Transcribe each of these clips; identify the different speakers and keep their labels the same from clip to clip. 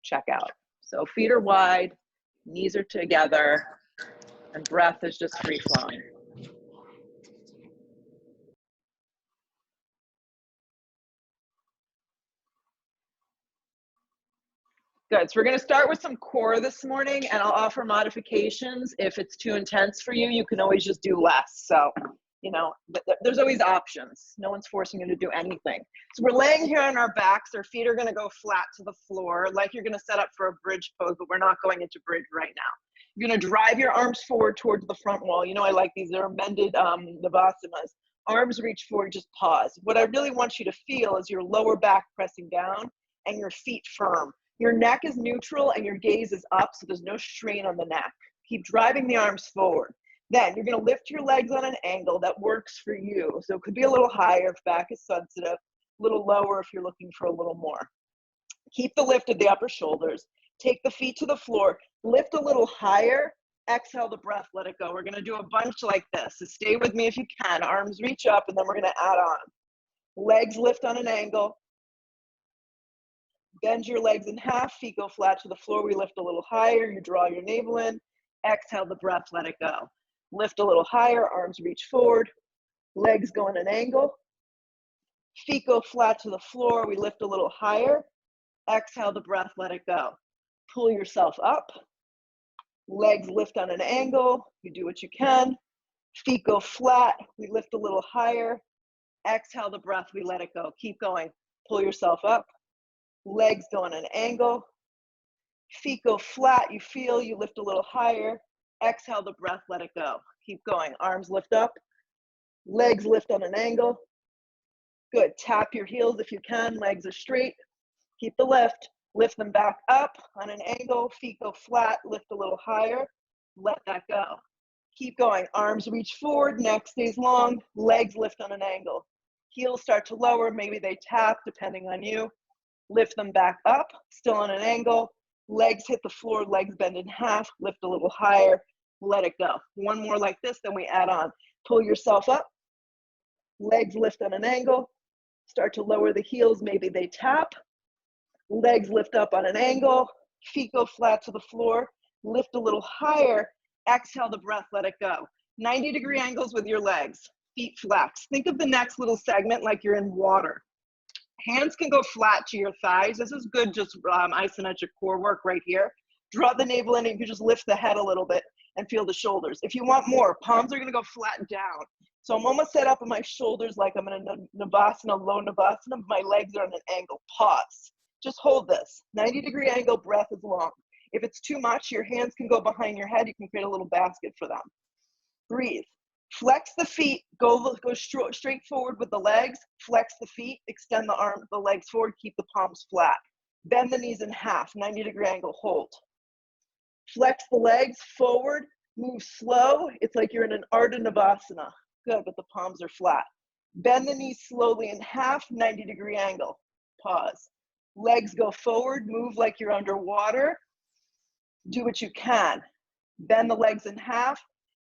Speaker 1: check out. So feet are wide, knees are together, and breath is just free flowing. Good, so we're gonna start with some core this morning, and I'll offer modifications. If it's too intense for you, you can always just do less. So, you know, there's always options. No one's forcing you to do anything. So we're laying here on our backs. Our feet are gonna go flat to the floor, like you're gonna set up for a bridge pose, but we're not going into bridge right now. You're gonna drive your arms forward towards the front wall. You know, I like these, they're bended Navasanas. Arms reach forward, just pause. What I really want you to feel is your lower back pressing down and your feet firm. Your neck is neutral and your gaze is up, so there's no strain on the neck. Keep driving the arms forward. Then you're gonna lift your legs on an angle that works for you. So it could be a little higher if back is sensitive, a little lower if you're looking for a little more. Keep the lift of the upper shoulders. Take the feet to the floor, lift a little higher, exhale the breath, let it go. We're gonna do a bunch like this, so stay with me if you can. Arms reach up, and then we're gonna add on. Legs lift on an angle. Bend your legs in half, feet go flat to the floor. We lift a little higher, you draw your navel in, exhale the breath, let it go. Lift a little higher, arms reach forward, legs go in an angle, feet go flat to the floor. We lift a little higher, exhale the breath, let it go. Pull yourself up, legs lift on an angle, you do what you can. Feet go flat, we lift a little higher, exhale the breath, we let it go. Keep going, pull yourself up. Legs go on an angle, feet go flat, you feel, you lift a little higher, exhale the breath, let it go. Keep going, arms lift up, legs lift on an angle. Good, tap your heels if you can, legs are straight, keep the lift them back up on an angle, feet go flat, lift a little higher, let that go. Keep going, arms reach forward, neck stays long, legs lift on an angle. Heels start to lower, maybe they tap depending on you. Lift them back up, still on an angle. Legs hit the floor, legs bend in half, lift a little higher, let it go. One more like this, then we add on. Pull yourself up, legs lift on an angle, start to lower the heels, maybe they tap. Legs lift up on an angle, feet go flat to the floor, lift a little higher, exhale the breath, let it go. 90-degree angles with your legs, feet flex. Think of the next little segment like you're in water. Hands can go flat to your thighs. This is good, just isometric core work right here. Draw the navel in, and you can just lift the head a little bit and feel the shoulders. If you want more, palms are gonna go flat down. So I'm almost set up on my shoulders like I'm in a Navasana, low Navasana. My legs are on an angle, pause. Just hold this. 90-degree angle, breath is long. If it's too much, your hands can go behind your head. You can create a little basket for them. Breathe. Flex the feet, go straight forward with the legs, flex the feet, extend the legs forward, keep the palms flat. Bend the knees in half, 90-degree angle, hold. Flex the legs forward, move slow. It's like you're in an Ardha Navasana. Good, but the palms are flat. Bend the knees slowly in half, 90-degree angle, pause. Legs go forward, move like you're underwater. Do what you can. Bend the legs in half,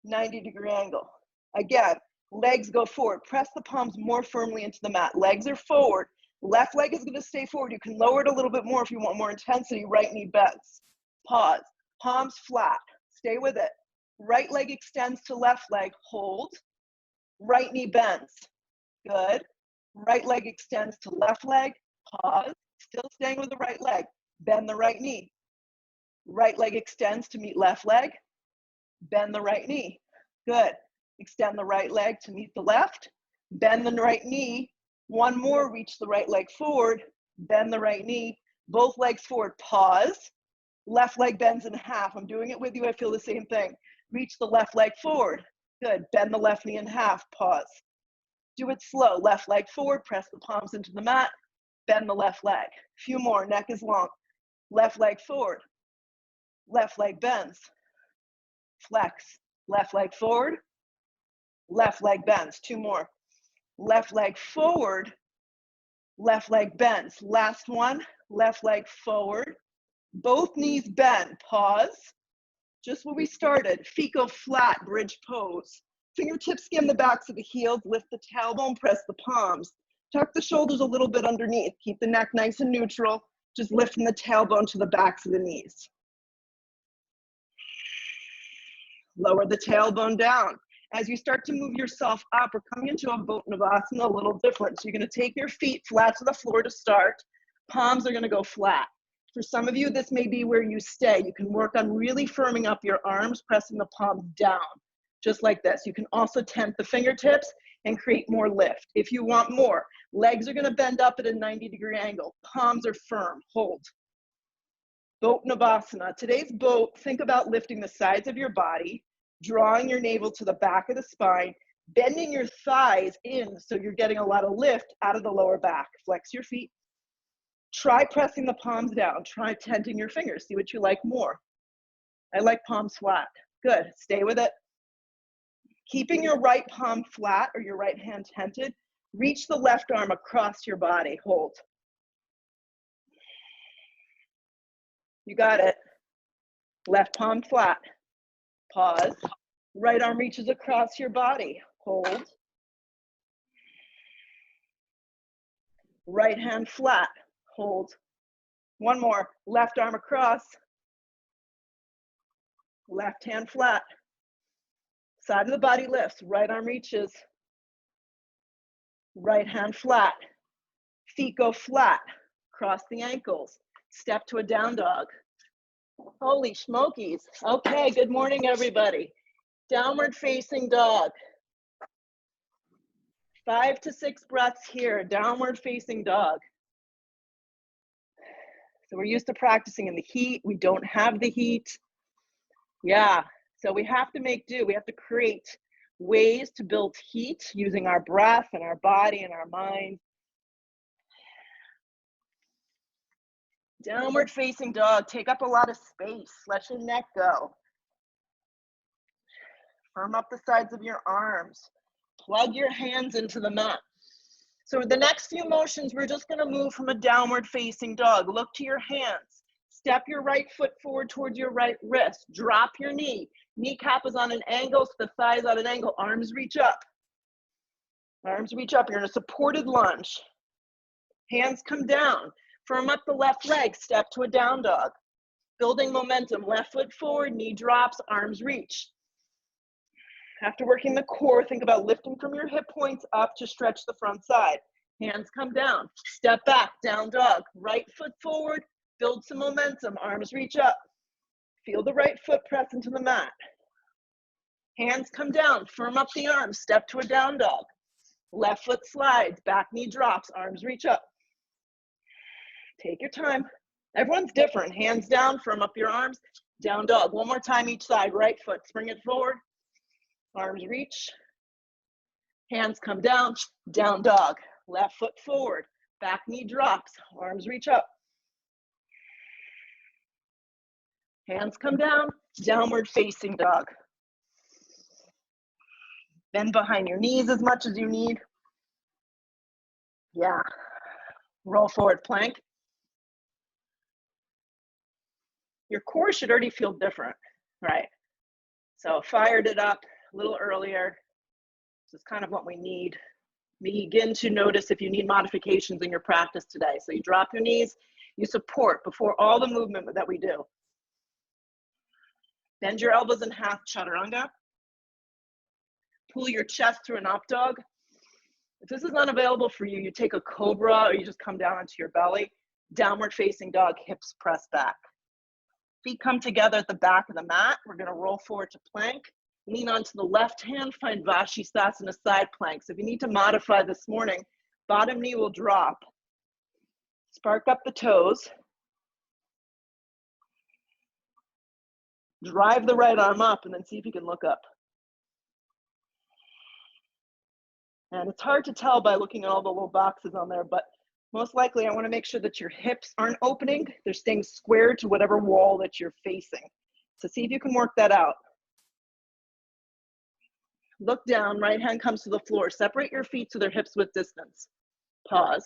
Speaker 1: 90-degree angle. Again, legs go forward. Press the palms more firmly into the mat. Legs are forward. Left leg is going to stay forward. You can lower it a little bit more if you want more intensity. Right knee bends. Pause. Palms flat. Stay with it. Right leg extends to left leg. Hold. Right knee bends. Good. Right leg extends to left leg. Pause. Still staying with the right leg. Bend the right knee. Right leg extends to meet left leg. Bend the right knee. Good. Extend the right leg to meet the left. Bend the right knee. One more, reach the right leg forward. Bend the right knee. Both legs forward. Pause. Left leg bends in half. I'm doing it with you. I feel the same thing. Reach the left leg forward. Good. Bend the left knee in half. Pause. Do it slow. Left leg forward. Press the palms into the mat. Bend the left leg. A few more. Neck is long. Left leg forward. Left leg bends. Flex. Left leg forward. Left leg bends. Two more. Left leg forward. Left leg bends. Last one. Left leg forward. Both knees bend. Pause. Just where we started. Feet go flat. Bridge pose. Fingertips skim the backs of the heels. Lift the tailbone. Press the palms. Tuck the shoulders a little bit underneath. Keep the neck nice and neutral. Just lifting the tailbone to the backs of the knees. Lower the tailbone down. As you start to move yourself up, we're coming into a Uttanasana a little different. So you're gonna take your feet flat to the floor to start. Palms are gonna go flat. For some of you, this may be where you stay. You can work on really firming up your arms, pressing the palms down, just like this. You can also tent the fingertips and create more lift. If you want more, legs are gonna bend up at a 90-degree angle. Palms are firm, hold. Uttanasana. Today's boat, think about lifting the sides of your body, drawing your navel to the back of the spine, bending your thighs in so you're getting a lot of lift out of the lower back. Flex your feet. Try pressing the palms down. Try tenting your fingers. See what you like more. I like palms flat. Good. Stay with it. Keeping your right palm flat or your right hand tented, reach the left arm across your body. Hold. You got it. Left palm flat. Pause. Right arm reaches across your body. Hold. Right hand flat. Hold. One more. Left arm across. Left hand flat. Side of the body lifts. Right arm reaches. Right hand flat. Feet go flat. Cross the ankles. Step to a down dog. Holy smokies. Okay, good morning, everybody. Downward facing dog. 5 to 6 breaths here, downward facing dog. So we're used to practicing in the heat. We don't have the heat. Yeah, so we have to make do. We have to create ways to build heat using our breath and our body and our mind. Downward facing dog, take up a lot of space. Let your neck go. Firm up the sides of your arms. Plug your hands into the mat. So the next few motions, we're just gonna move from a downward facing dog. Look to your hands. Step your right foot forward towards your right wrist. Drop your knee. Kneecap is on an angle, so the thigh is on an angle. Arms reach up. Arms reach up. You're in a supported lunge. Hands come down. Firm up the left leg, step to a down dog. Building momentum, left foot forward, knee drops, arms reach. After working the core, think about lifting from your hip points up to stretch the front side. Hands come down, step back, down dog. Right foot forward, build some momentum, arms reach up. Feel the right foot press into the mat. Hands come down, firm up the arms, step to a down dog. Left foot slides, back knee drops, arms reach up. Take your time. Everyone's different. Hands down, firm up your arms, down dog. One more time each side. Right foot, spring it forward. Arms reach. Hands come down, down dog. Left foot forward, back knee drops, arms reach up. Hands come down, downward facing dog. Bend behind your knees as much as you need. Yeah. Roll forward plank. Your core should already feel different, right? So fired it up a little earlier. This is kind of what we need. Begin to notice if you need modifications in your practice today. So you drop your knees, you support before all the movement that we do. Bend your elbows in half, chaturanga. Pull your chest through an up dog. If this is unavailable for you, you take a cobra or you just come down onto your belly. Downward facing dog, hips press back. Feet come together at the back of the mat. We're gonna roll forward to plank. Lean onto the left hand, find Vashisthasana side plank. So if you need to modify this morning, bottom knee will drop. Spark up the toes. Drive the right arm up and then see if you can look up. And it's hard to tell by looking at all the little boxes on there, but most likely I want to make sure that your hips aren't opening. They're staying square to whatever wall that you're facing. So see if you can work that out. Look down, right hand comes to the floor. Separate your feet so they're hips width distance. Pause.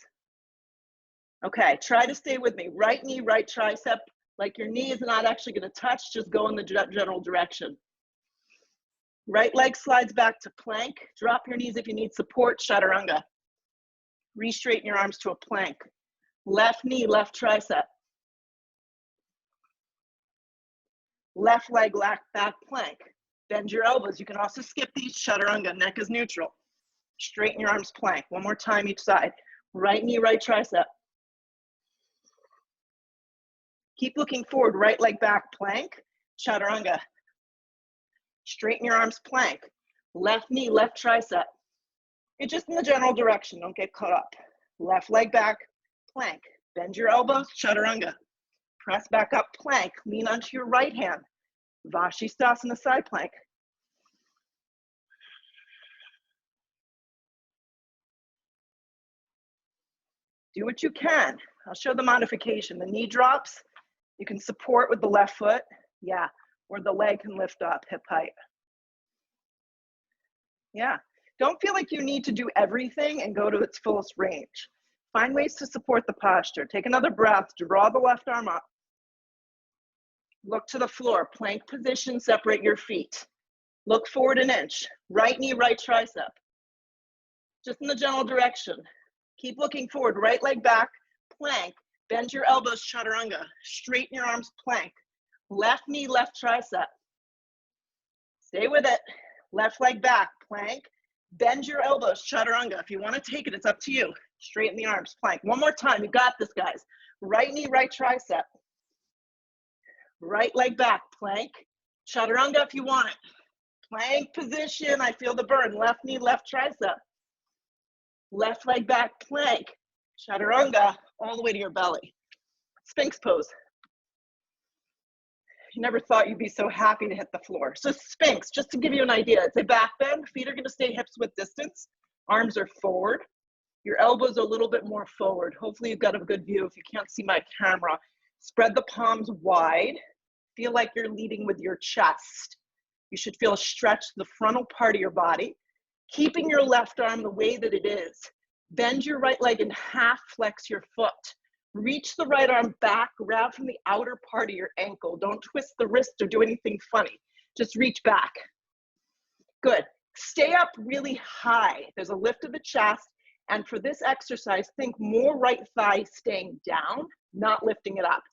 Speaker 1: Okay, try to stay with me. Right knee, right tricep. Like your knee is not actually going to touch, just go in the general direction. Right leg slides back to plank. Drop your knees if you need support, chaturanga. Re-straighten your arms to a plank. Left knee, left tricep. Left leg back plank. Bend your elbows. You can also skip these, chaturanga, neck is neutral. Straighten your arms, plank. One more time each side. Right knee, right tricep. Keep looking forward, right leg back, plank, chaturanga. Straighten your arms, plank. Left knee, left tricep. It's just in the general direction, don't get caught up. Left leg back, plank. Bend your elbows, chaturanga. Press back up, plank. Lean onto your right hand. Vashisthasana side plank. Do what you can. I'll show the modification. The knee drops. You can support with the left foot. Yeah, or the leg can lift up, hip height. Yeah, don't feel like you need to do everything and go to its fullest range. Find ways to support the posture. Take another breath, draw the left arm up. Look to the floor, plank position, separate your feet. Look forward an inch, right knee, right tricep. Just in the general direction. Keep looking forward, right leg back, plank. Bend your elbows, chaturanga. Straighten your arms, plank. Left knee, left tricep. Stay with it. Left leg back, plank. Bend your elbows, chaturanga. If you want to take it, it's up to you. Straighten the arms, plank. One more time, you got this, guys. Right knee, right tricep. Right leg back, plank. Chaturanga if you want it. Plank position, I feel the burn. Left knee, left tricep. Left leg back, plank. Chaturanga, all the way to your belly. Sphinx pose. You never thought you'd be so happy to hit the floor. So Sphinx, just to give you an idea, it's a back bend. Feet are gonna stay hips width distance. Arms are forward. Your elbows are a little bit more forward. Hopefully you've got a good view. If you can't see my camera, spread the palms wide. Feel like you're leading with your chest. You should feel a stretch to the frontal part of your body. Keeping your left arm the way that it is. Bend your right leg in half, flex your foot. Reach the right arm back, grab from the outer part of your ankle. Don't twist the wrist or do anything funny. Just reach back. Good. Stay up really high. There's a lift of the chest. And for this exercise, think more right thigh staying down, not lifting it up.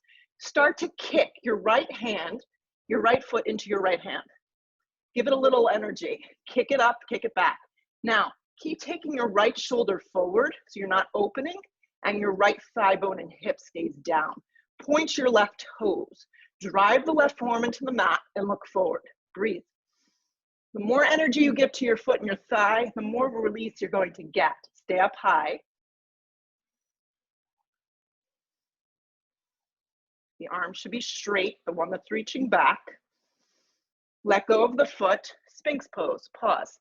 Speaker 1: Start to kick your right hand, your right foot into your right hand. Give it a little energy. Kick it up, kick it back. Now, keep taking your right shoulder forward so you're not opening, and your right thigh bone and hip stays down. Point your left toes. Drive the left forearm into the mat and look forward. Breathe. The more energy you give to your foot and your thigh, the more release you're going to get. Stay up high. The arm should be straight, the one that's reaching back. Let go of the foot, Sphinx pose, pause.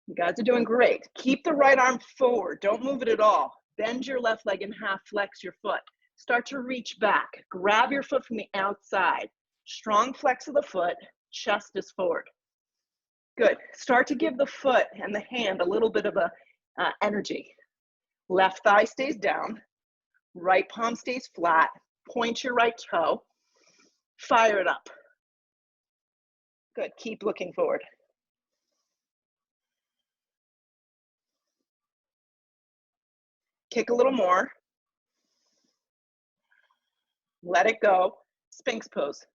Speaker 1: You guys are doing great. Keep the right arm forward, don't move it at all. Bend your left leg in half, flex your foot. Start to reach back, grab your foot from the outside. Strong flex of the foot, chest is forward. Good, start to give the foot and the hand a little bit of energy. Left thigh stays down, right palm stays flat, point your right toe, fire it up. Good, keep looking forward. Kick a little more. Let it go, Sphinx pose.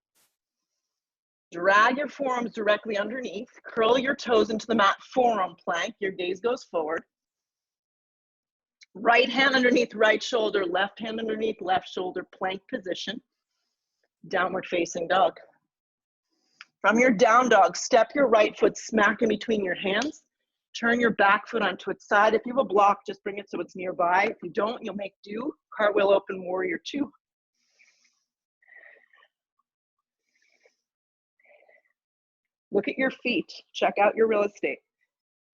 Speaker 1: Drag your forearms directly underneath, curl your toes into the mat, forearm plank, your gaze goes forward. Right hand underneath right shoulder, left hand underneath left shoulder, plank position. Downward facing dog. From your down dog, step your right foot smack in between your hands. Turn your back foot onto its side. If you have a block, just bring it so it's nearby. If you don't, you'll make do. Cartwheel open, warrior two. Look at your feet. Check out your real estate.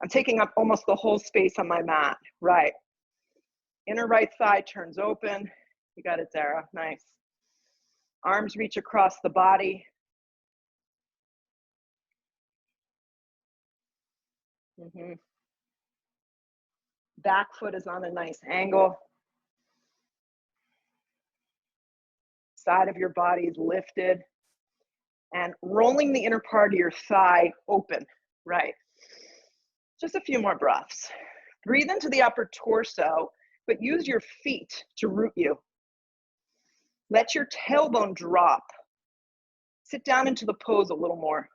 Speaker 1: I'm taking up almost the whole space on my mat. Right. Inner right thigh turns open. You got it, Zara. Nice. Arms reach across the body. Back foot is on a nice angle. Side of your body is lifted. And rolling the inner part of your thigh open. Right. Just a few more breaths. Breathe into the upper torso, but use your feet to root you. Let your tailbone drop. Sit down into the pose a little more.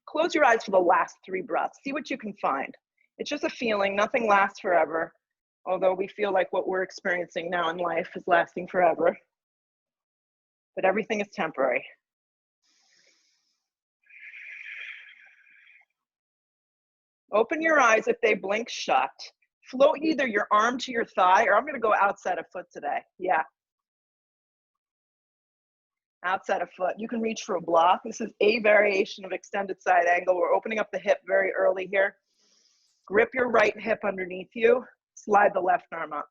Speaker 1: Close your eyes for the last 3 breaths. See what you can find. It's just a feeling. Nothing lasts forever, although we feel like what we're experiencing now in life is lasting forever. But everything is temporary. Open your eyes if they blink shut. Float either your arm to your thigh, or I'm going to go outside of foot today. Yeah. Outside of foot. You can reach for a block. This is a variation of extended side angle. We're opening up the hip very early here. Grip your right hip underneath you. Slide the left arm up.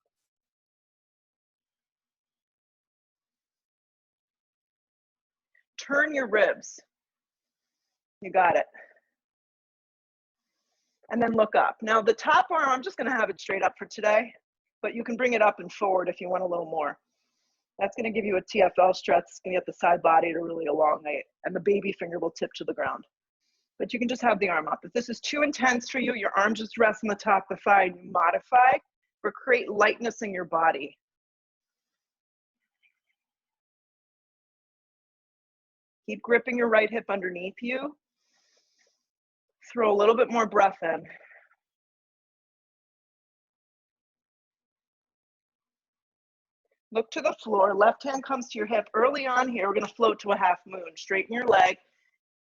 Speaker 1: Turn your ribs. You got it. And then look up. Now the top arm, I'm just going to have it straight up for today, but you can bring it up and forward if you want a little more. That's going to give you a TFL stretch. It's going to get the side body to really elongate, and the baby finger will tip to the ground. But you can just have the arm up. If this is too intense for you, your arm just rests on the top of the thigh, and you modify or create lightness in your body. Keep gripping your right hip underneath you. Throw a little bit more breath in. Look to the floor. Left hand comes to your hip. Early on here, we're going to float to a half moon. Straighten your leg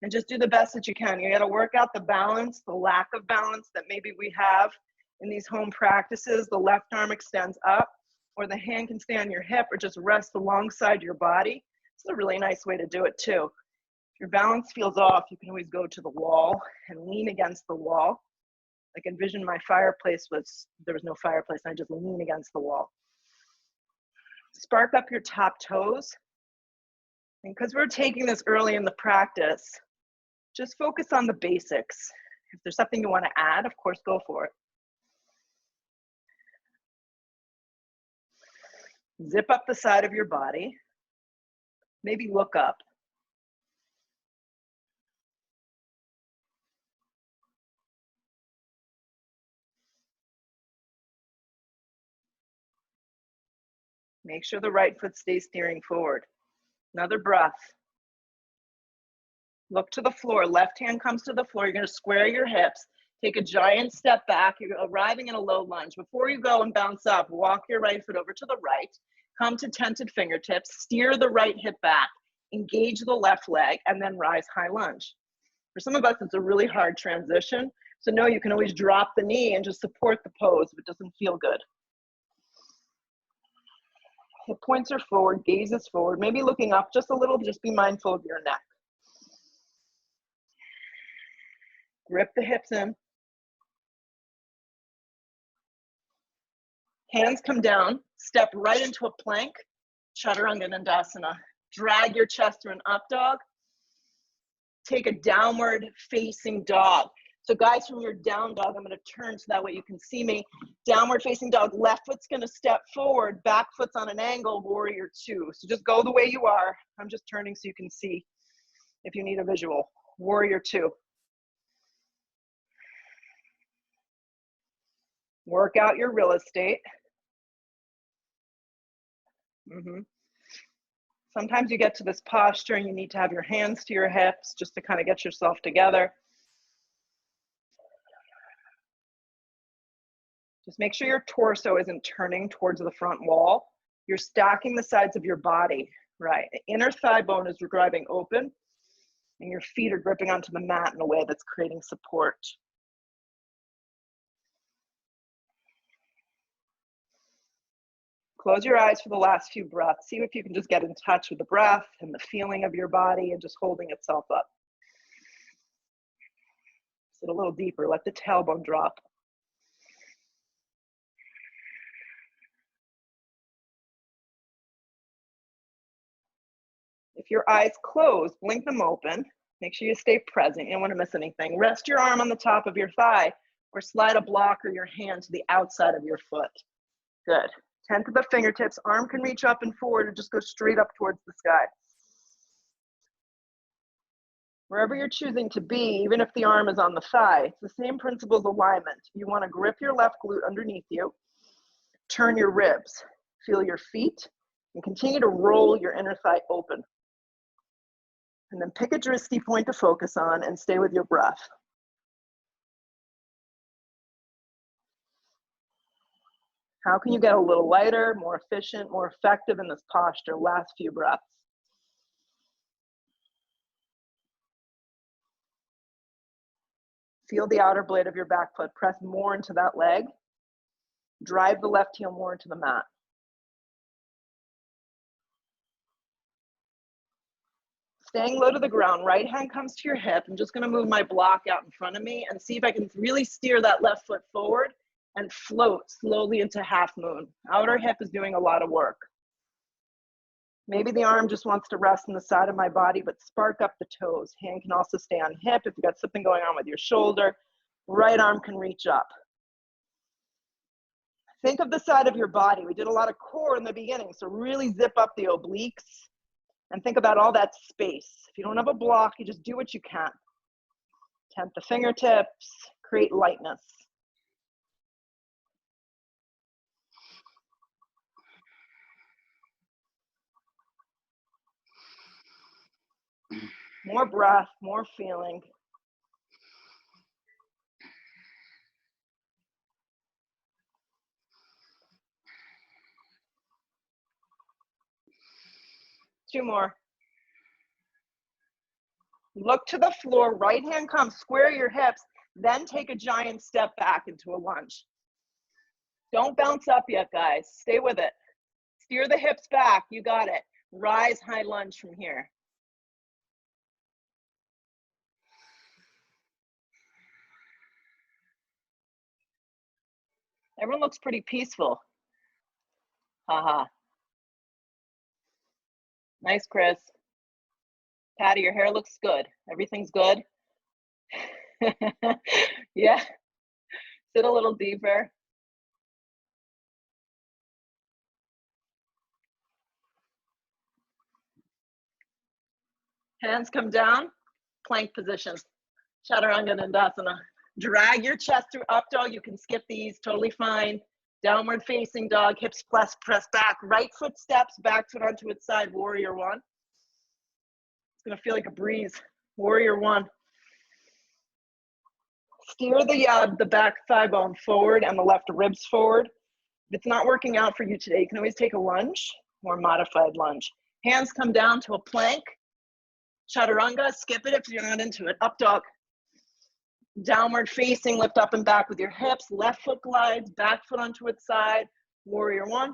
Speaker 1: and just do the best that you can. You got to work out the balance, the lack of balance that maybe we have in these home practices. The left arm extends up, or the hand can stay on your hip or just rest alongside your body. This is a really nice way to do it too. If your balance feels off, you can always go to the wall and lean against the wall. Like envision my fireplace there was no fireplace, and I just lean against the wall. Spark up your top toes. And because we're taking this early in the practice, just focus on the basics. If there's something you want to add, of course, go for it. Zip up the side of your body. Maybe look up. Make sure the right foot stays steering forward. Another breath. Look to the floor. Left hand comes to the floor. You're going to square your hips. Take a giant step back. You're arriving in a low lunge. Before you go and bounce up, walk your right foot over to the right. Come to tented fingertips. Steer the right hip back. Engage the left leg, and then rise high lunge. For some of us, it's a really hard transition. So no, you can always drop the knee and just support the pose if it doesn't feel good. Hip points are forward, gaze is forward, maybe looking up just a little, just be mindful of your neck. Grip the hips in. Hands come down, step right into a plank, Chaturanga Dandasana. Drag your chest through an up dog. Take a downward facing dog. So guys, from your down dog, I'm going to turn so that way you can see me. Downward facing dog, left foot's going to step forward, back foot's on an angle, warrior 2. So just go the way you are. I'm just turning so you can see if you need a visual. Warrior 2. Work out your real estate. Sometimes you get to this posture and you need to have your hands to your hips just to kind of get yourself together. Just make sure your torso isn't turning towards the front wall. You're stacking the sides of your body, right? The inner thigh bone is grabbing open and your feet are gripping onto the mat in a way that's creating support. Close your eyes for the last few breaths. See if you can just get in touch with the breath and the feeling of your body and just holding itself up. Sit a little deeper, let the tailbone drop. If your eyes close, blink them open. Make sure you stay present. You don't want to miss anything. Rest your arm on the top of your thigh or slide a block or your hand to the outside of your foot. Good. Tent to the fingertips. Arm can reach up and forward or just go straight up towards the sky. Wherever you're choosing to be, even if the arm is on the thigh, it's the same principle as alignment. You want to grip your left glute underneath you. Turn your ribs. Feel your feet. And continue to roll your inner thigh open. And then pick a dristy point to focus on and stay with your breath. How can you get a little lighter, more efficient, more effective in this posture? Last few breaths. Feel the outer blade of your back foot. Press more into that leg. Drive the left heel more into the mat. Staying low to the ground, right hand comes to your hip. I'm just gonna move my block out in front of me and see if I can really steer that left foot forward and float slowly into half moon. Outer hip is doing a lot of work. Maybe the arm just wants to rest on the side of my body, but spark up the toes. Hand can also stay on hip. If you've got something going on with your shoulder, right arm can reach up. Think of the side of your body. We did a lot of core in the beginning, so really zip up the obliques and think about all that space. If you don't have a block, you just do what you can. Tent the fingertips, create lightness. More breath, more feeling. Two more. Look to the floor, right hand comes, square your hips, then take a giant step back into a lunge. Don't bounce up yet, guys. Stay with it. Steer the hips back, you got it. Rise, high lunge from here. Everyone looks pretty peaceful. Haha. Nice, Chris. Patty, your hair looks good. Everything's good? Yeah. Sit a little deeper. Hands come down, plank position. Chaturanga Dandasana. Drag your chest through up dog. You can skip these, totally fine. Downward facing dog, hips press back. Right foot steps, back foot onto its side, warrior one. It's gonna feel like a breeze. Warrior one. Steer the back thigh bone forward and the left ribs forward. If it's not working out for you today, you can always take a lunge or modified lunge. Hands come down to a plank. Chaturanga, skip it if you're not into it. Up dog. Downward facing, lift up and back with your hips. Left foot glides, back foot onto its side. Warrior one.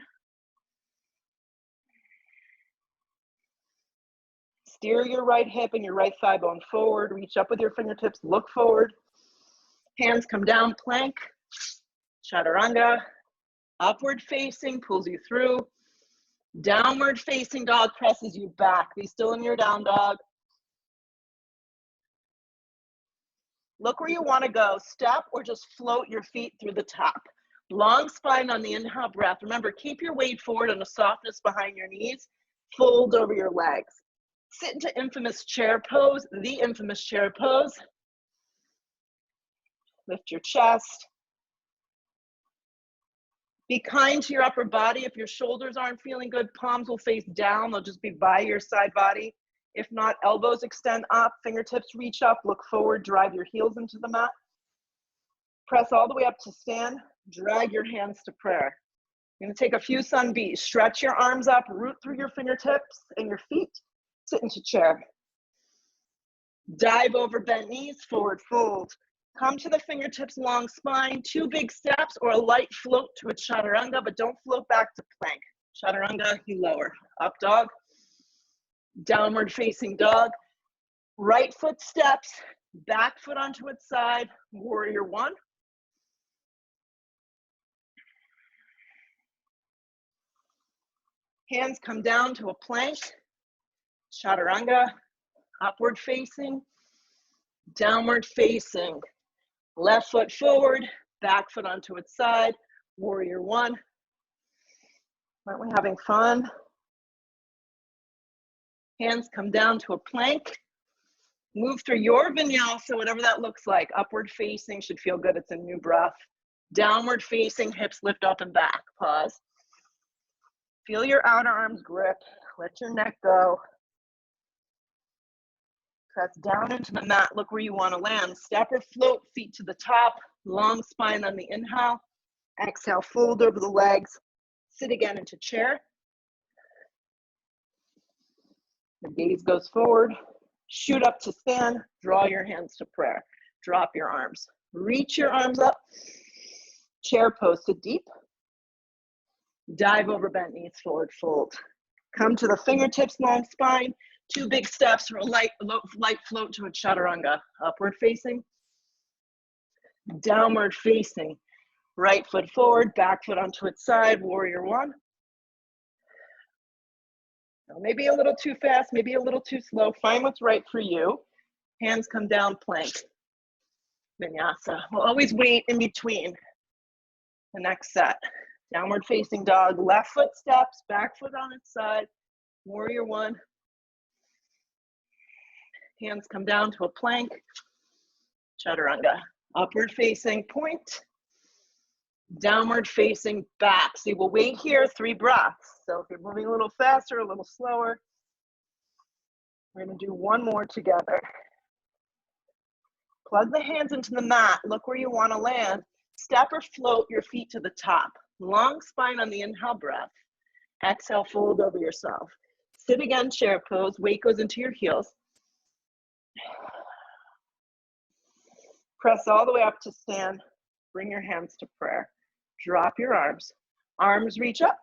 Speaker 1: Steer your right hip and your right thigh bone forward. Reach up with your fingertips, look forward. Hands come down, plank. Chaturanga. Upward facing, pulls you through. Downward facing dog presses you back. Be still in your down dog. Look where you want to go. Step or just float your feet through the top. Long spine on the inhale breath. Remember, keep your weight forward and a softness behind your knees. Fold over your legs. Sit into infamous chair pose, the infamous chair pose. Lift your chest. Be kind to your upper body. If your shoulders aren't feeling good, palms will face down. They'll just be by your side body. If not, elbows extend up, fingertips reach up, look forward, drive your heels into the mat. Press all the way up to stand, drag your hands to prayer. You're gonna take a few sun B's. Stretch your arms up, root through your fingertips and your feet, sit into chair. Dive over bent knees, forward fold. Come to the fingertips, long spine, two big steps or a light float to a chaturanga, but don't float back to plank. Chaturanga, you lower. Up dog. Downward facing dog. Right foot steps, back foot onto its side, warrior one. Hands come down to a plank, chaturanga, upward facing, downward facing. Left foot forward, back foot onto its side, warrior one. Aren't we having fun? Hands come down to a plank. Move through your vinyasa, whatever that looks like. Upward facing should feel good. It's a new breath. Downward facing, hips lift up and back. Pause. Feel your outer arms grip. Let your neck go. Press down into the mat. Look where you want to land. Step or float, feet to the top. Long spine on the inhale. Exhale, fold over the legs. Sit again into chair. The gaze goes forward. Shoot up to stand. Draw your hands to prayer. Drop your arms. Reach your arms up. Chair pose, sit deep. Dive over bent knees, forward fold. Come to the fingertips, long spine. 2 big steps for a light float to a chaturanga. Upward facing. Downward facing. Right foot forward, back foot onto its side, warrior one. Now, maybe a little too fast, maybe a little too slow. Find what's right for you. Hands come down, plank. Vinyasa. We'll always wait in between the next set. Downward facing dog, left foot steps, back foot on its side, warrior one. Hands come down to a plank, chaturanga. Upward facing point, downward facing back. So we'll wait here, 3 breaths. So if you're moving a little faster, a little slower, we're gonna do one more together. Plug the hands into the mat, look where you wanna land. Step or float your feet to the top. Long spine on the inhale breath. Exhale, fold over yourself. Sit again, chair pose. Weight goes into your heels. Press all the way up to stand. Bring your hands to prayer. Drop your arms. Arms reach up.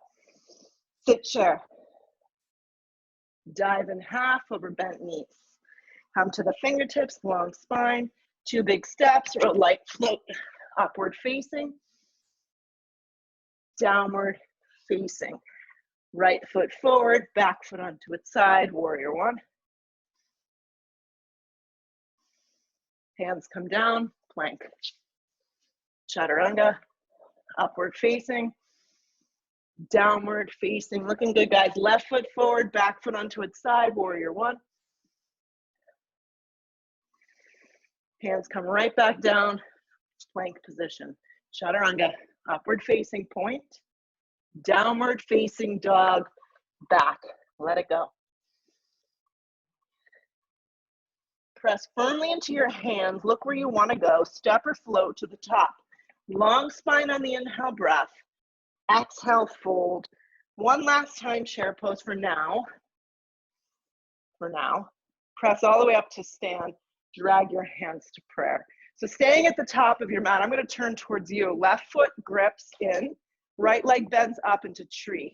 Speaker 1: Sit chair. Dive in half over bent knees. Come to the fingertips, long spine. 2 big steps or a light float. Upward facing. Downward facing. Right foot forward, back foot onto its side, warrior one. Hands come down, plank. Chaturanga, upward facing, downward facing. Looking good, guys. Left foot forward, back foot onto its side, warrior one. Hands come right back down, plank position. Chaturanga, upward facing point. Downward facing dog, back. Let it go. Press firmly into your hands. Look where you want to go. Step or float to the top. Long spine on the inhale breath. Exhale, fold. One last time, chair pose for now. Press all the way up to stand. Drag your hands to prayer. So staying at the top of your mat, I'm going to turn towards you. Left foot grips in. Right leg bends up into tree.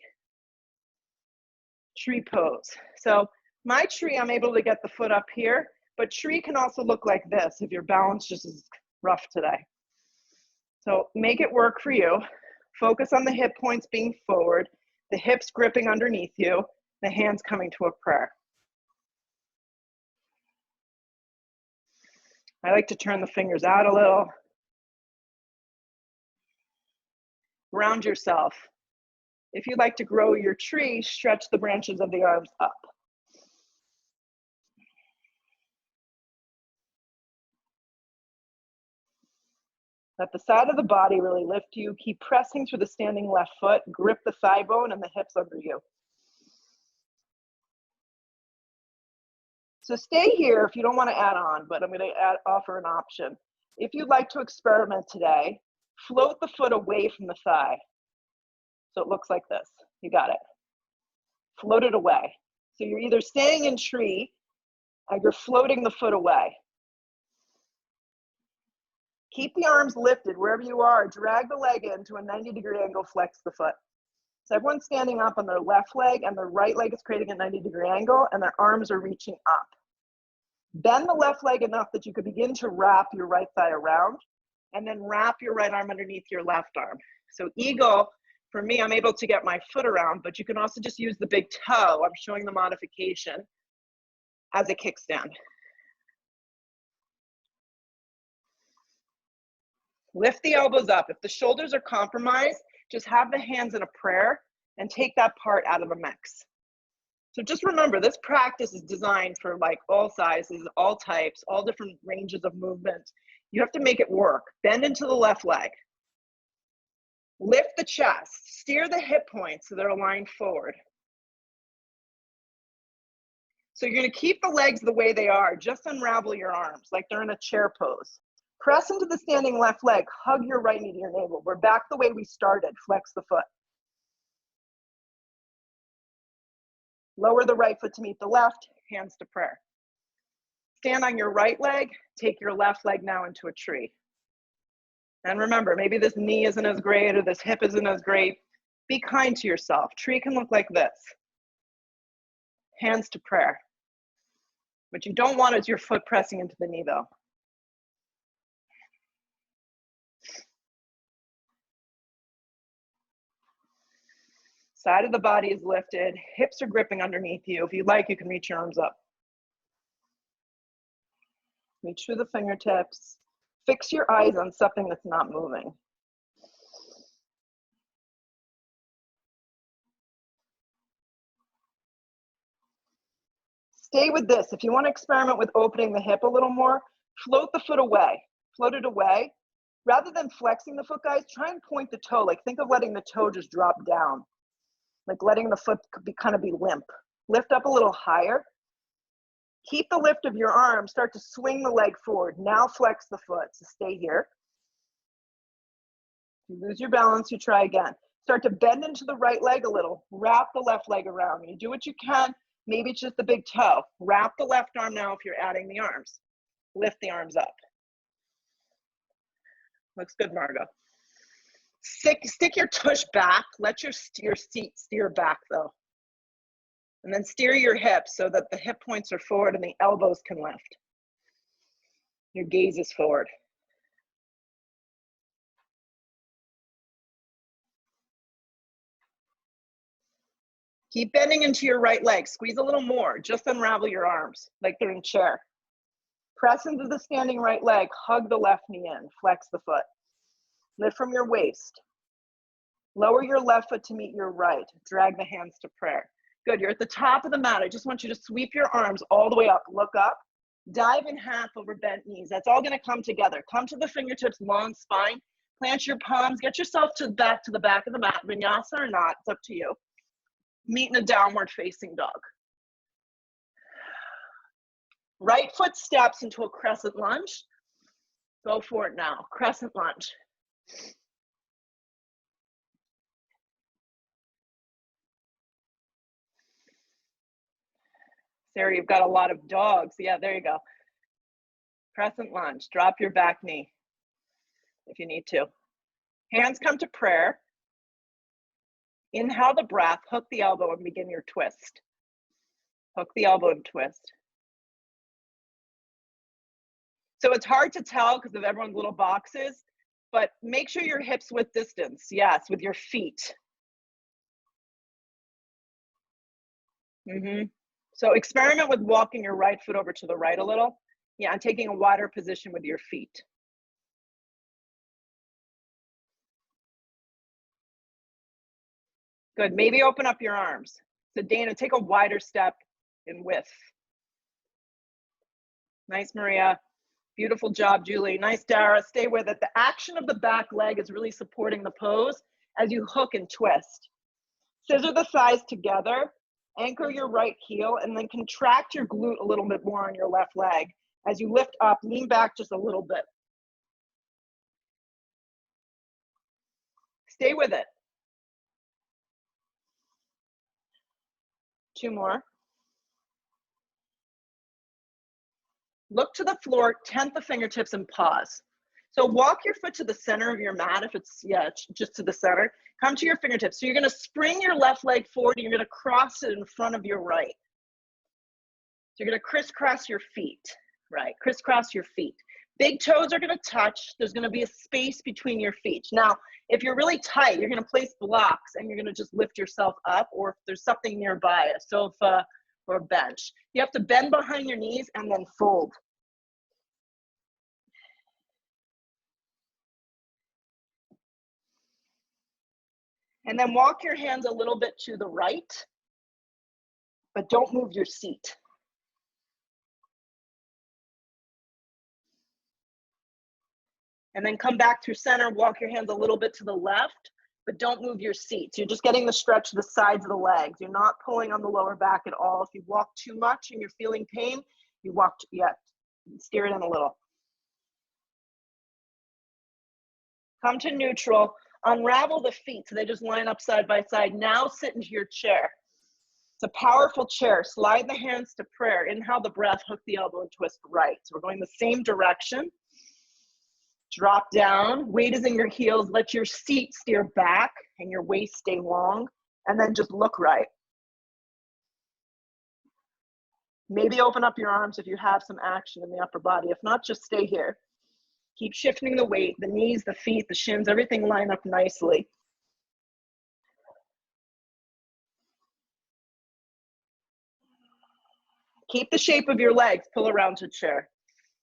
Speaker 1: Tree pose. So my tree, I'm able to get the foot up here, but tree can also look like this if your balance just is rough today. So make it work for you. Focus on the hip points being forward, the hips gripping underneath you, the hands coming to a prayer. I like to turn the fingers out a little. Ground yourself. If you'd like to grow your tree, stretch the branches of the arms up. Let the side of the body really lift you. Keep pressing through the standing left foot. Grip the thigh bone and the hips under you. So stay here if you don't want to add on, but I'm going to offer an option. If you'd like to experiment today, float the foot away from the thigh. So it looks like this. You got it. Float it away. So you're either staying in tree or you're floating the foot away. Keep the arms lifted wherever you are. Drag the leg into a 90-degree angle, flex the foot. So everyone's standing up on their left leg and their right leg is creating a 90-degree angle and their arms are reaching up. Bend the left leg enough that you could begin to wrap your right thigh around and then wrap your right arm underneath your left arm. So eagle, for me, I'm able to get my foot around, but you can also just use the big toe. I'm showing the modification as a kickstand. Lift the elbows up. If the shoulders are compromised, just have the hands in a prayer and take that part out of the mix. So just remember, this practice is designed for like all sizes, all types, all different ranges of movement. You have to make it work. Bend into the left leg. Lift the chest, steer the hip points so they're aligned forward. So you're gonna keep the legs the way they are, just unravel your arms like they're in a chair pose. Press into the standing left leg, hug your right knee to your navel. We're back the way we started, flex the foot. Lower the right foot to meet the left, hands to prayer. Stand on your right leg, take your left leg now into a tree. And remember, maybe this knee isn't as great or this hip isn't as great. Be kind to yourself. Tree can look like this. Hands to prayer. What you don't want is your foot pressing into the knee though. Side of the body is lifted, hips are gripping underneath you. If you'd like, you can reach your arms up. Reach through the fingertips. Fix your eyes on something that's not moving. Stay with this. If you want to experiment with opening the hip a little more, float the foot away. Float it away. Rather than flexing the foot, guys, try and point the toe. Like think of letting the toe just drop down. Like letting the foot kind of be limp. Lift up a little higher. Keep the lift of your arm. Start to swing the leg forward. Now flex the foot. So stay here. If you lose your balance, you try again. Start to bend into the right leg a little. Wrap the left leg around. You do what you can. Maybe it's just the big toe. Wrap the left arm now if you're adding the arms. Lift the arms up. Looks good, Margot. Stick your tush back. Let your seat steer back though. And then steer your hips so that the hip points are forward and the elbows can lift. Your gaze is forward. Keep bending into your right leg. Squeeze a little more. Just unravel your arms like they're in chair. Press into the standing right leg. Hug the left knee in. Flex the foot. Lift from your waist. Lower your left foot to meet your right. Drag the hands to prayer. Good, you're at the top of the mat. I just want you to sweep your arms all the way up. Look up. Dive in half over bent knees. That's all gonna come together. Come to the fingertips, long spine. Plant your palms. Get yourself to the back of the mat. Vinyasa or not, it's up to you. Meet in a downward facing dog. Right foot steps into a crescent lunge. Go for it now, crescent lunge. Sarah, you've got a lot of dogs. Yeah, there you go. Crescent lunge, drop your back knee if you need to. Hands come to prayer. Inhale the breath, hook the elbow and begin your twist. Hook the elbow and twist. So it's hard to tell because of everyone's little boxes, but make sure your hips width distance. Yes, with your feet. So experiment with walking your right foot over to the right a little. Yeah, and taking a wider position with your feet. Good, maybe open up your arms. So Dana, take a wider step in width. Nice, Maria. Beautiful job, Julie. Nice, Dara. Stay with it. The action of the back leg is really supporting the pose as you hook and twist. Scissor the thighs together, anchor your right heel, and then contract your glute a little bit more on your left leg. As you lift up, lean back just a little bit. Stay with it. 2 more. Look to the floor, tent the fingertips and pause. So walk your foot to the center of your mat if it's, yeah, just to the center. Come to your fingertips. So you're gonna spring your left leg forward and you're gonna cross it in front of your right. So you're gonna crisscross your feet, right? Crisscross your feet. Big toes are gonna touch. There's gonna be a space between your feet. Now, if you're really tight, you're gonna place blocks and you're gonna just lift yourself up, or if there's something nearby, a sofa or a bench. You have to bend behind your knees and then fold. And then walk your hands a little bit to the right, but don't move your seat. And then come back through center, walk your hands a little bit to the left, but don't move your seat. So you're just getting the stretch to the sides of the legs. You're not pulling on the lower back at all. If you walk too much and you're feeling pain, steer it in a little. Come to neutral, unravel the feet so they just line up side by side. Now sit into your chair. It's a powerful chair. Slide the hands to prayer. Inhale the breath, hook the elbow and twist right. So we're going the same direction. Drop down, weight is in your heels. Let your seat steer back and your waist stay long. And then just look right. Maybe open up your arms if you have some action in the upper body. If not, just stay here. Keep shifting the weight, the knees, the feet, the shins, everything line up nicely. Keep the shape of your legs, pull around to chair.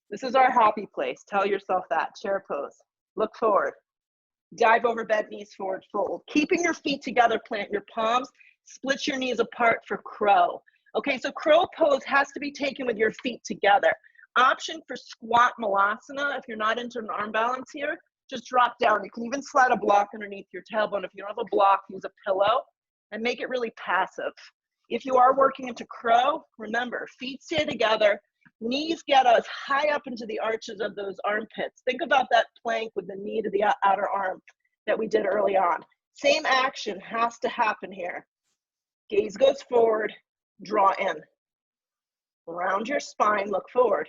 Speaker 1: This is our happy place. Tell yourself that, chair pose. Look forward. Dive over, bent knees forward, fold. Keeping your feet together, plant your palms, split your knees apart for crow. Okay, so crow pose has to be taken with your feet together. Option for squat malasana, if you're not into an arm balance here, just drop down. You can even slide a block underneath your tailbone. If you don't have a block, use a pillow and make it really passive. If you are working into crow, remember, feet stay together, knees get as high up into the arches of those armpits. Think about that plank with the knee to the outer arm that we did early on. Same action has to happen here. Gaze goes forward, draw in. Round your spine, look forward.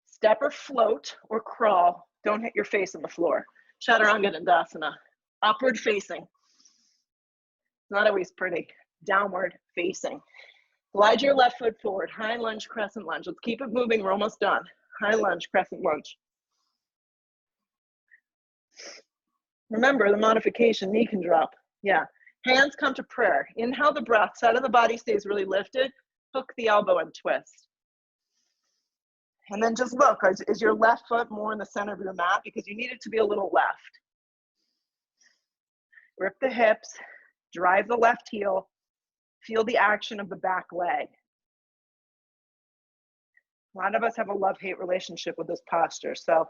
Speaker 1: Step or float or crawl. Don't hit your face on the floor. Chaturanga Dandasana. Upward facing. Not always pretty. Downward facing. Glide your left foot forward. High lunge, crescent lunge. Let's keep it moving. We're almost done. High lunge, crescent lunge. Remember the modification, knee can drop. Yeah. Hands come to prayer. Inhale the breath. Side of the body stays really lifted. Hook the elbow and twist. And then just look, is your left foot more in the center of your mat? Because you need it to be a little left. Grip the hips, drive the left heel, feel the action of the back leg. A lot of us have a love-hate relationship with this posture, so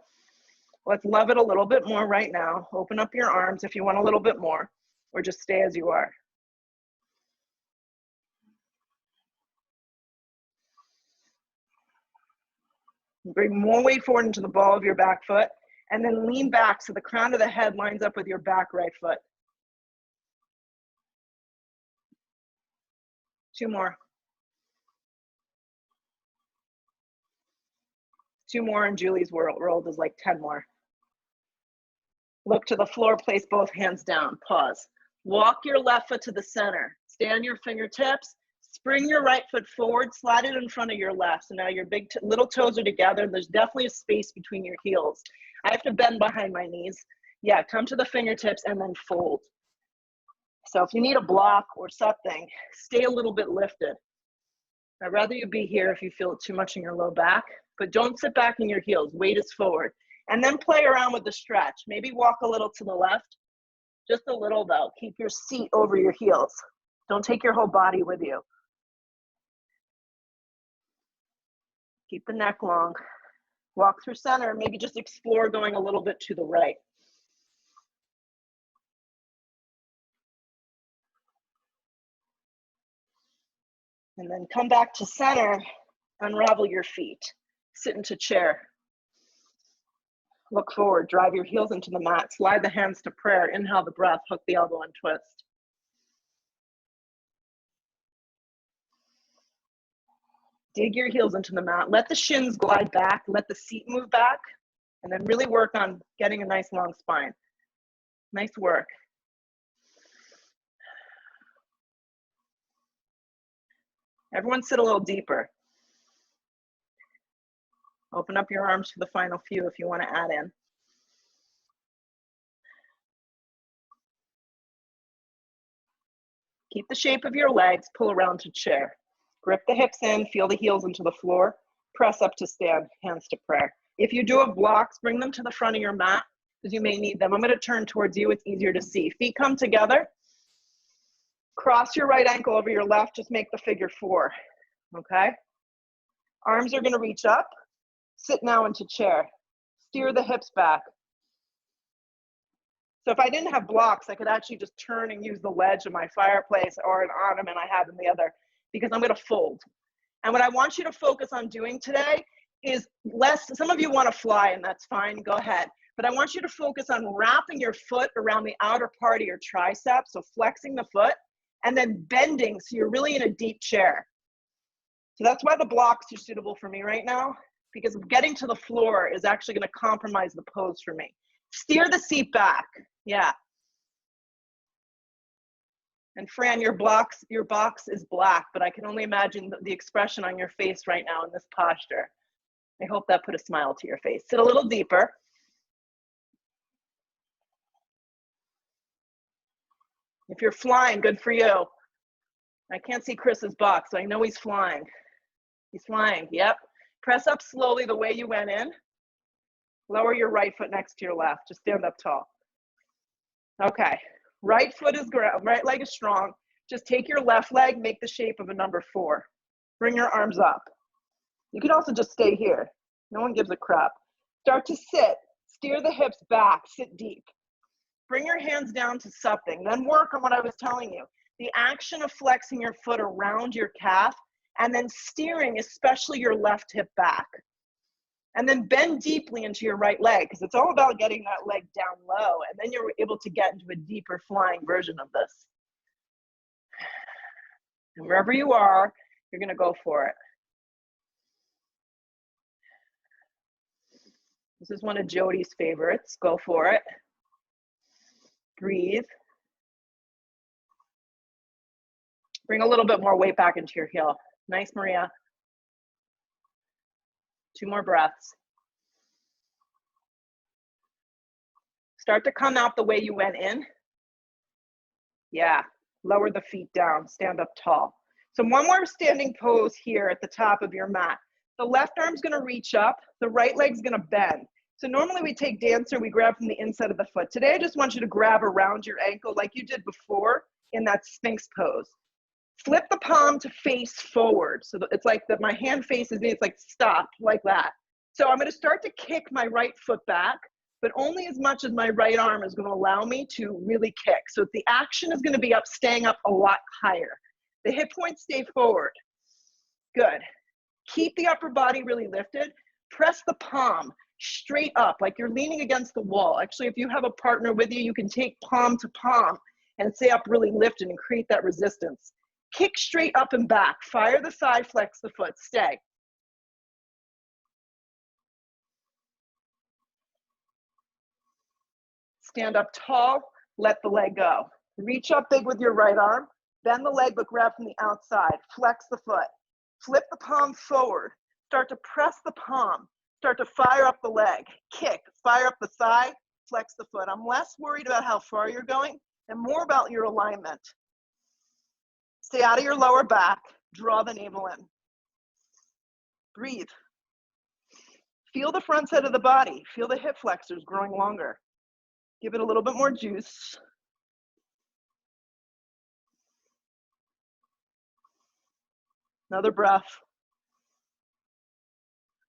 Speaker 1: let's love it a little bit more right now. Open up your arms if you want a little bit more, or just stay as you are. Bring more weight forward into the ball of your back foot, and then lean back so the crown of the head lines up with your back right foot. 2 more. 2 more, and Julie's world is like 10 more. Look to the floor, place both hands down, pause. Walk your left foot to the center. Stay on your fingertips. Spring your right foot forward, slide it in front of your left. So now your little toes are together. There's definitely a space between your heels. I have to bend behind my knees. Yeah, come to the fingertips and then fold. So if you need a block or something, stay a little bit lifted. I'd rather you be here if you feel it too much in your low back, but don't sit back in your heels. Weight is forward. And then play around with the stretch. Maybe walk a little to the left. Just a little though. Keep your seat over your heels. Don't take your whole body with you. Keep the neck long. Walk through center. Maybe just explore going a little bit to the right. And then come back to center. Unravel your feet. Sit into chair. Look forward. Drive your heels into the mat. Slide the hands to prayer. Inhale the breath. Hook the elbow and twist. Dig your heels into the mat. Let the shins glide back. Let the seat move back. And then really work on getting a nice long spine. Nice work. Everyone sit a little deeper. Open up your arms for the final few if you want to add in. Keep the shape of your legs. Pull around to chair. Grip the hips in, feel the heels into the floor. Press up to stand, hands to prayer. If you do have blocks, bring them to the front of your mat because you may need them. I'm going to turn towards you. It's easier to see. Feet come together. Cross your right ankle over your left. Just make the figure 4. Okay? Arms are going to reach up. Sit now into chair. Steer the hips back. So if I didn't have blocks, I could actually just turn and use the ledge of my fireplace or an ottoman I have in the other, because I'm going to fold. And what I want you to focus on doing today is less, some of you want to fly and that's fine, go ahead. But I want you to focus on wrapping your foot around the outer part of your tricep, so flexing the foot, and then bending so you're really in a deep chair. So that's why the blocks are suitable for me right now, because getting to the floor is actually going to compromise the pose for me. Steer the seat back. Yeah. And Fran, your box is black, but I can only imagine the expression on your face right now in this posture. I hope that put a smile to your face. Sit a little deeper. If you're flying, good for you. I can't see Chris's box, so I know he's flying. He's flying, yep. Press up slowly the way you went in. Lower your right foot next to your left. Just stand up tall. Okay, right foot is ground, right leg is strong. Just take your left leg, make the shape of a number 4. Bring your arms up. You can also just stay here. No one gives a crap. Start to sit. Steer the hips back, sit deep. Bring your hands down to something. Then work on what I was telling you. The action of flexing your foot around your calf and then steering, especially your left hip back. And then bend deeply into your right leg, because it's all about getting that leg down low, and then you're able to get into a deeper flying version of this. And wherever you are, you're gonna go for it. This is one of Jody's favorites. Go for it. Breathe. Bring a little bit more weight back into your heel. Nice, Maria. 2 more breaths. Start to come out the way you went in. Yeah, lower the feet down, stand up tall. So one more standing pose here at the top of your mat. The left arm's gonna reach up, the right leg's gonna bend. So normally we take dancer, we grab from the inside of the foot. Today I just want you to grab around your ankle like you did before in that Sphinx pose. Flip the palm to face forward. So it's like that my hand faces me, it's like stop, like that. So I'm gonna start to kick my right foot back, but only as much as my right arm is gonna allow me to really kick. So the action is gonna be up, staying up a lot higher. The hip points stay forward. Good. Keep the upper body really lifted. Press the palm straight up, like you're leaning against the wall. Actually, if you have a partner with you, you can take palm to palm and stay up really lifted and create that resistance. Kick straight up and back. Fire the thigh, flex the foot. Stay. Stand up tall, let the leg go. Reach up big with your right arm. Bend the leg, but grab from the outside. Flex the foot. Flip the palm forward. Start to press the palm. Start to fire up the leg. Kick, fire up the thigh, flex the foot. I'm less worried about how far you're going and more about your alignment. Stay out of your lower back. Draw the navel in. Breathe. Feel the front side of the body. Feel the hip flexors growing longer. Give it a little bit more juice. Another breath.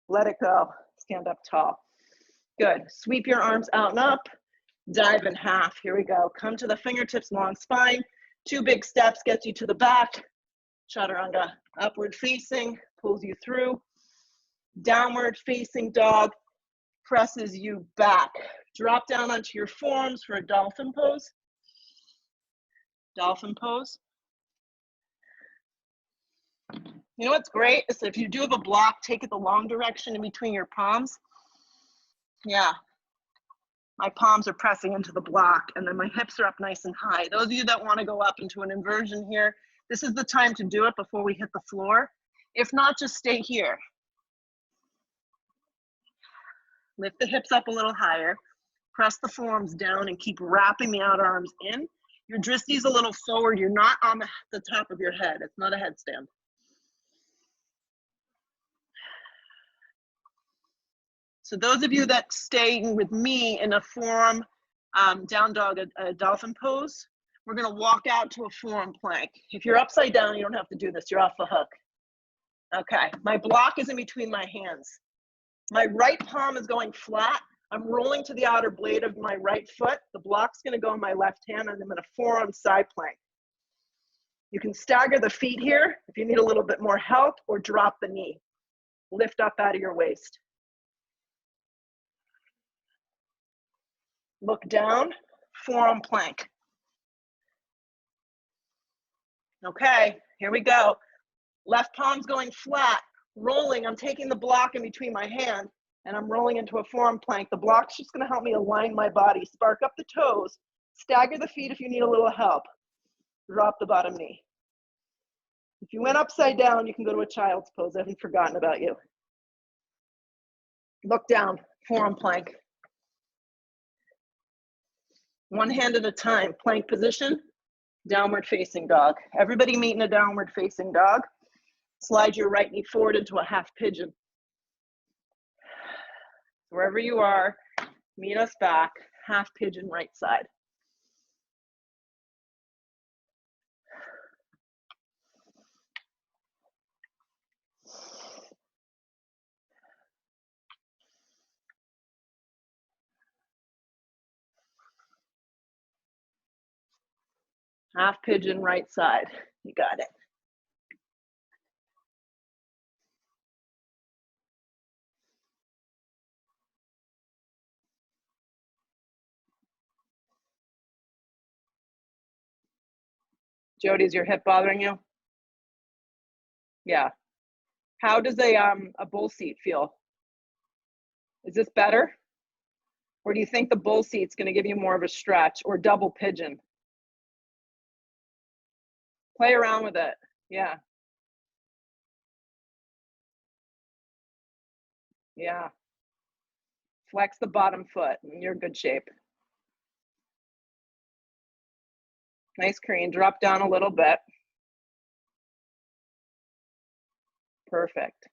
Speaker 1: Let it go. Stand up tall. Good. Sweep your arms out and up. Dive in half. Here we go. Come to the fingertips, long spine. 2 big steps gets you to the back. Chaturanga. Upward facing pulls you through. Downward facing dog presses you back. Drop down onto your forearms for a dolphin pose. Dolphin pose. You know what's great is if you do have a block, take it the long direction in between your palms. Yeah. My palms are pressing into the block and then my hips are up nice and high. Those of you that want to go up into an inversion here, this is the time to do it before we hit the floor. If not, just stay here. Lift the hips up a little higher. Press the forearms down and keep wrapping the outer arms in. Your dristi's a little forward. You're not on the top of your head. It's not a headstand. So those of you that stay with me in a forearm down dog, a dolphin pose, we're gonna walk out to a forearm plank. If you're upside down, you don't have to do this. You're off the hook. Okay, my block is in between my hands. My right palm is going flat. I'm rolling to the outer blade of my right foot. The block's gonna go in my left hand, and I'm gonna forearm side plank. You can stagger the feet here if you need a little bit more help, or drop the knee. Lift up out of your waist. Look down, forearm plank. Okay, here we go. Left palm's going flat, rolling. I'm taking the block in between my hand, and I'm rolling into a forearm plank. The block's just gonna help me align my body. Spark up the toes, stagger the feet if you need a little help. Drop the bottom knee. If you went upside down, you can go to a child's pose. I haven't forgotten about you. Look down, forearm plank. One hand at a time, plank position, downward facing dog. Everybody meet in a downward facing dog. Slide your right knee forward into a half pigeon. Wherever you are, meet us back, half pigeon right side. Half pigeon right side. You got it. Jody, is your hip bothering you? Yeah. How does a bull seat feel? Is this better? Or do you think the bull seat's going to give you more of a stretch, or double pigeon? Play around with it. Yeah. Yeah. Flex the bottom foot and you're in good shape. Nice, Korean. Drop down a little bit. Perfect.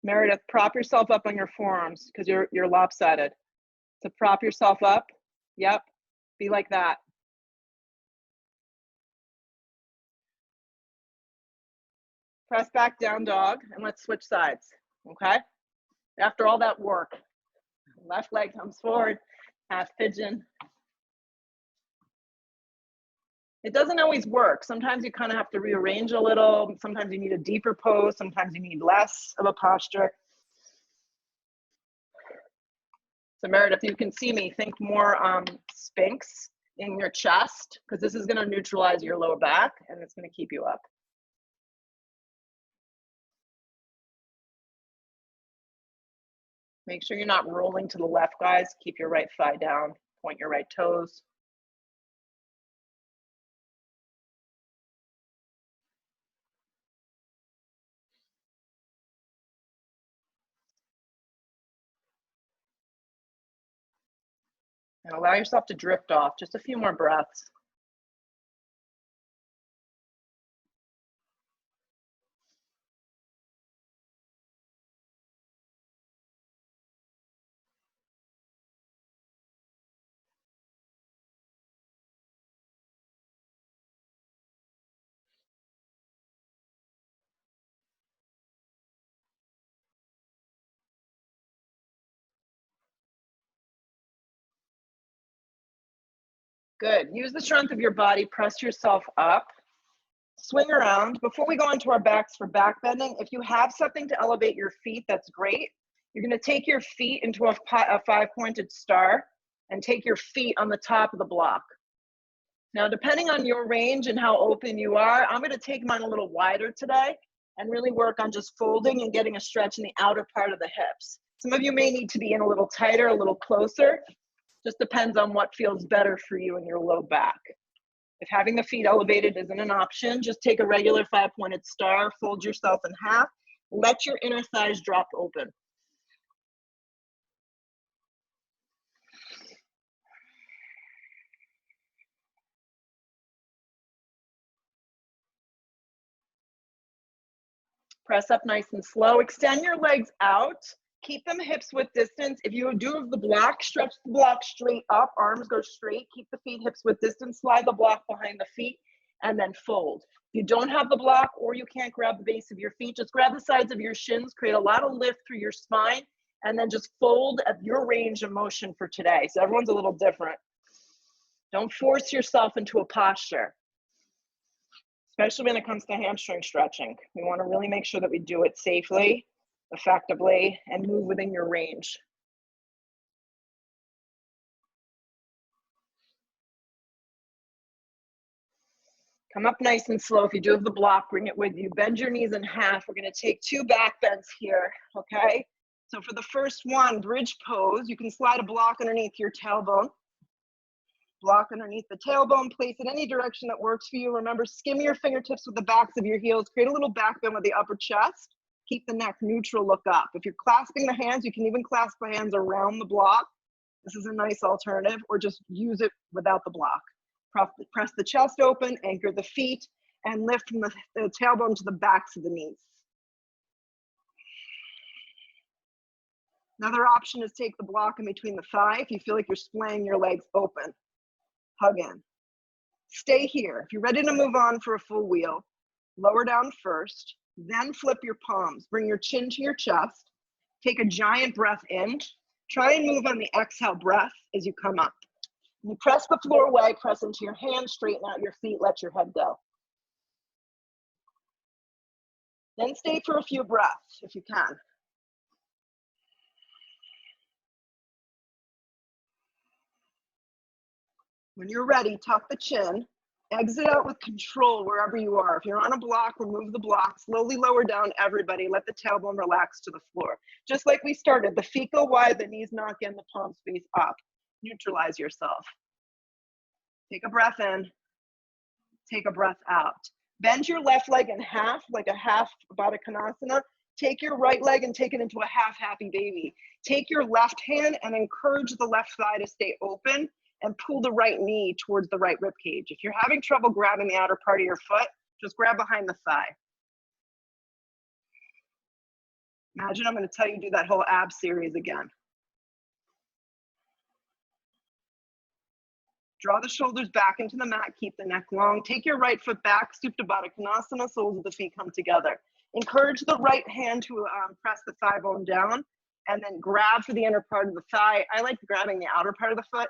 Speaker 1: Meredith, prop yourself up on your forearms because you're lopsided. So prop yourself up. Yep. Be like that. Press back down dog, and let's switch sides. Okay? After all that work, left leg comes forward, half pigeon. It doesn't always work. Sometimes you kind of have to rearrange a little. Sometimes you need a deeper pose. Sometimes you need less of a posture. So Meredith, you can see me, think more Sphinx in your chest, because this is going to neutralize your lower back and it's going to keep you up. Make sure you're not rolling to the left, guys. Keep your right thigh down, point your right toes. And allow yourself to drift off, just a few more breaths. Good. Use the strength of your body, press yourself up. Swing around. Before we go into our backs for back bending, if you have something to elevate your feet, that's great. You're going to take your feet into a five-pointed star and take your feet on the top of the block. Now, depending on your range and how open you are, I'm going to take mine a little wider today and really work on just folding and getting a stretch in the outer part of the hips. Some of you may need to be in a little tighter, a little closer. Just depends on what feels better for you in your low back. If having the feet elevated isn't an option, just take a regular five-pointed star, fold yourself in half, let your inner thighs drop open. Press up nice and slow. Extend your legs out. Keep them hips width distance. If you do have the block, stretch the block straight up. Arms go straight. Keep the feet hips width distance. Slide the block behind the feet and then fold. If you don't have the block or you can't grab the base of your feet, just grab the sides of your shins. Create a lot of lift through your spine and then just fold at your range of motion for today. So everyone's a little different. Don't force yourself into a posture, especially when it comes to hamstring stretching. We want to really make sure that we do it safely, effectively, and move within your range. Come up nice and slow. If you do have the block, bring it with you. Bend your knees in half. We're going to take 2 back bends here, okay? So for the first one, bridge pose, you can slide a block underneath your tailbone. Block underneath the tailbone, place it any direction that works for you. Remember, skim your fingertips with the backs of your heels. Create a little back bend with the upper chest. Keep the neck neutral, look up. If you're clasping the hands, you can even clasp the hands around the block. This is a nice alternative, or just use it without the block. Press the chest open, anchor the feet, and lift from the tailbone to the backs of the knees. Another option is take the block in between the thigh if you feel like you're splaying your legs open. Hug in. Stay here. If you're ready to move on for a full wheel, lower down first, then flip your palms. Bring your chin to your chest. Take a giant breath in. Try and move on the exhale breath as you come up. You press the floor away, press into your hands, straighten out your feet, let your head go. Then stay for a few breaths if you can. When you're ready, tuck the chin, exit out with control wherever you are. If you're on a block, remove the block, slowly lower down everybody, let the tailbone relax to the floor. Just like we started, the feet go wide, the knees knock in, the palms face up. Neutralize yourself. Take a breath in, take a breath out. Bend your left leg in half, like a half Baddha Konasana. Take your right leg and take it into a half happy baby. Take your left hand and encourage the left thigh to stay open and pull the right knee towards the right rib cage. If you're having trouble grabbing the outer part of your foot, just grab behind the thigh. Imagine I'm going to tell you to do that whole ab series again. Draw the shoulders back into the mat, keep the neck long. Take your right foot back, stoop to Baddha Konasana, soles of the feet come together. Encourage the right hand to press the thigh bone down, and then grab for the inner part of the thigh. I like grabbing the outer part of the foot,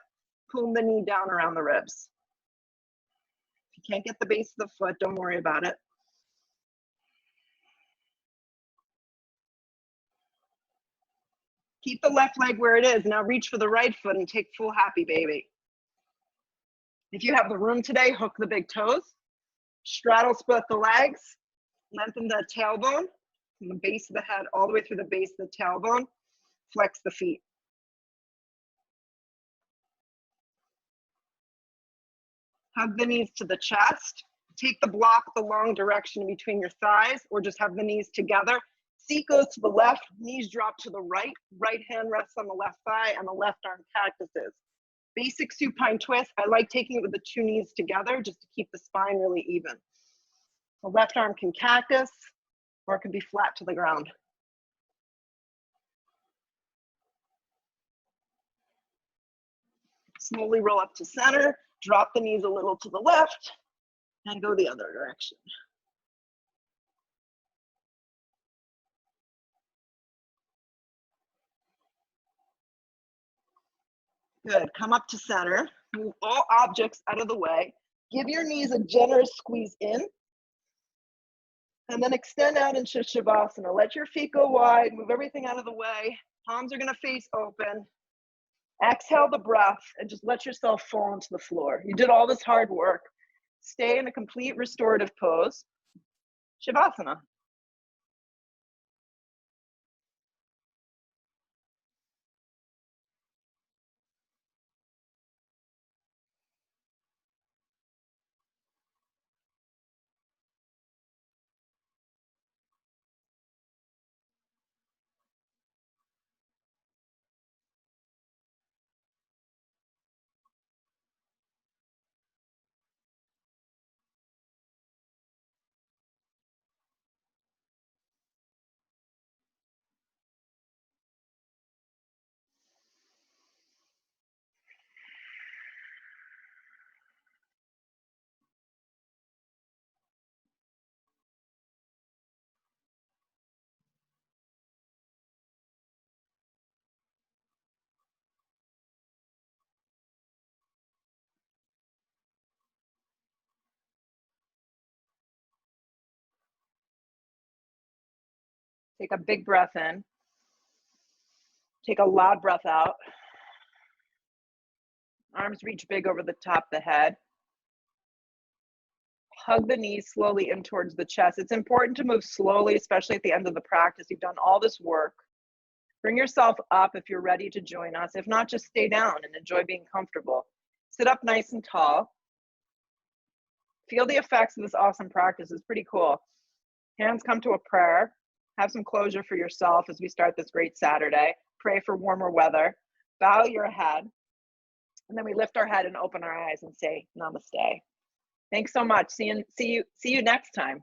Speaker 1: pull the knee down around the ribs. If you can't get the base of the foot, don't worry about it. Keep the left leg where it is. Now reach for the right foot and take full happy baby. If you have the room today, hook the big toes, straddle split the legs, lengthen the tailbone from the base of the head all the way through the base of the tailbone, flex the feet. Hug the knees to the chest. Take the block the long direction between your thighs, or just have the knees together. Seat goes to the left, knees drop to the right, right hand rests on the left thigh, and the left arm cactuses. Basic supine twist. I like taking it with the 2 knees together just to keep the spine really even. The left arm can cactus, or it can be flat to the ground. Slowly roll up to center, drop the knees a little to the left, and go the other direction. Good, come up to center, move all objects out of the way, give your knees a generous squeeze in, and then extend out into Shavasana. Let your feet go wide, move everything out of the way, palms are gonna face open. Exhale the breath and just let yourself fall into the floor. You did all this hard work. Stay in a complete restorative pose. Shavasana. Take a big breath in. Take a loud breath out. Arms reach big over the top of the head. Hug the knees slowly in towards the chest. It's important to move slowly, especially at the end of the practice. You've done all this work. Bring yourself up if you're ready to join us. If not, just stay down and enjoy being comfortable. Sit up nice and tall. Feel the effects of this awesome practice. It's pretty cool. Hands come to a prayer. Have some closure for yourself as we start this great Saturday. Pray for warmer weather. Bow your head. And then we lift our head and open our eyes and say namaste. Thanks so much. See you next time.